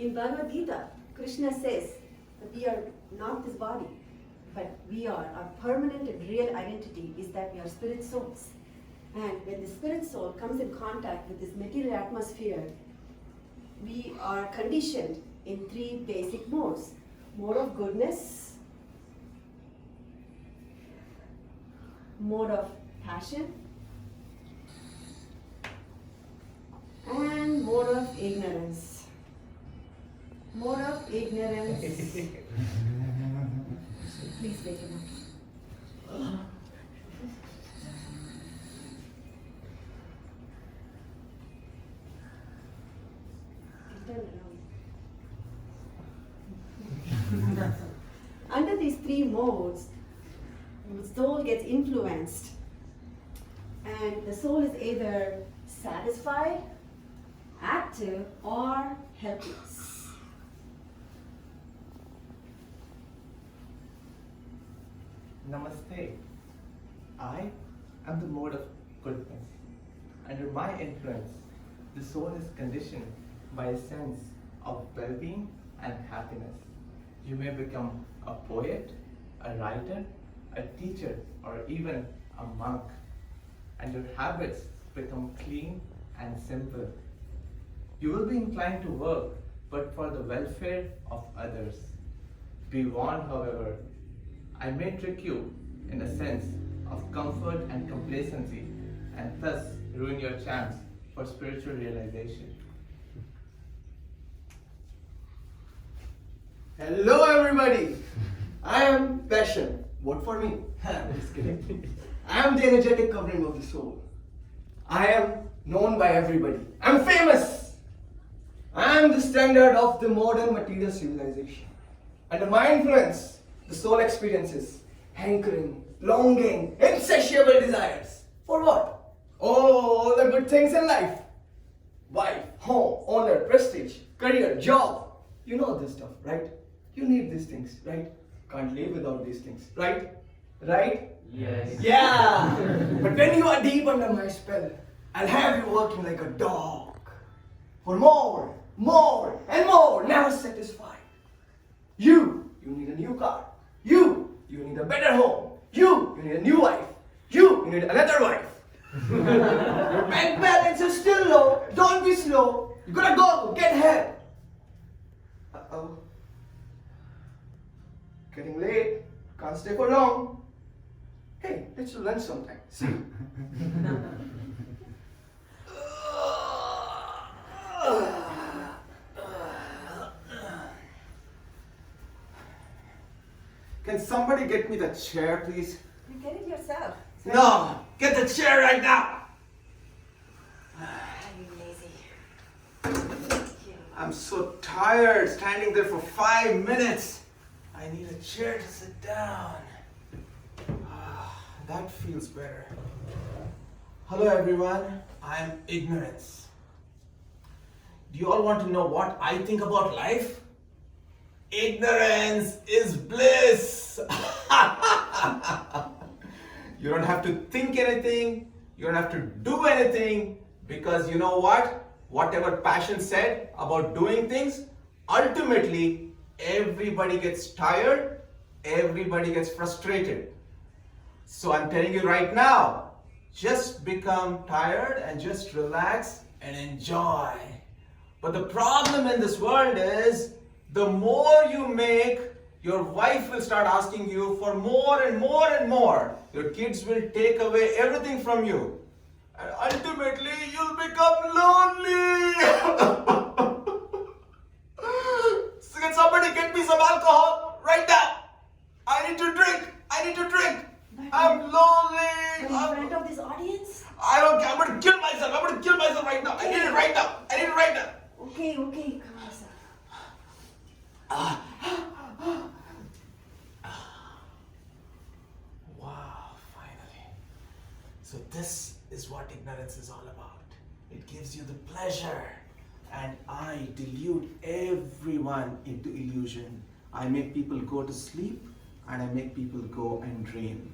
In Bhagavad Gita, Krishna says that we are not this body, but we are, our permanent and real identity is that we are spirit souls. And when the spirit soul comes in contact with this material atmosphere, we are conditioned in three basic modes. Mode of goodness, mode of passion, and mode of ignorance. Mode of ignorance. Please wake him up. Turn around. Under these three modes, the soul gets influenced, and the soul is either satisfied, active, or helpless. Namaste. I am the mode of goodness. Under my influence, the soul is conditioned by a sense of well-being and happiness. You may become a poet, a writer, a teacher, or even a monk. And your habits become clean and simple. You will be inclined to work, but for the welfare of others. Be warned, however, I may trick you in a sense of comfort and complacency, and thus ruin your chance for spiritual realization. Hello everybody! I am Passion. Vote for me. I'm just kidding. I am the energetic covering of the soul. I am known by everybody. I'm famous! I am the standard of the modern material civilization. Under my influence, the soul experiences hankering, longing, insatiable desires. For what? All the good things in life. Wife, home, honor, prestige, career, job. You know this stuff, right? You need these things, right? Can't live without these things, right? Right? Yes. Yeah! But when you are deep under my spell, I'll have you working like a dog. For more, and more, never satisfied. You need a new car. You need a better home. You need a new wife. You need another wife. Your bank balance is still low. Don't be slow. You gotta go. Get help. Uh-oh. Getting late. Can't stay for long. Hey, let's do lunch sometime. See? Can somebody get me the chair, please? You get it yourself. No! Get the chair right now! Are you lazy? I'm so tired standing there for 5 minutes. I need a chair to sit down. That feels better. Hello everyone, I'm Ignorance. Do you all want to know what I think about life? Ignorance is bliss. You don't have to think anything. You don't have to do anything, because you know what? Whatever Passion said about doing things, ultimately everybody gets tired, everybody gets frustrated. So I'm telling you right now, just become tired and just relax and enjoy. But the problem in this world is, the more you make, your wife will start asking you for more and more and more. Your kids will take away everything from you. And ultimately, you'll become lonely. So can somebody get me some alcohol right now? I need to drink. I'm lonely. But in front of this audience? I don't care. I'm going to kill myself right now. I need it right now. Okay, calm yourself. Wow, finally. So this is what ignorance is all about. It gives you the pleasure. And I delude everyone into illusion. I make people go to sleep and I make people go and dream.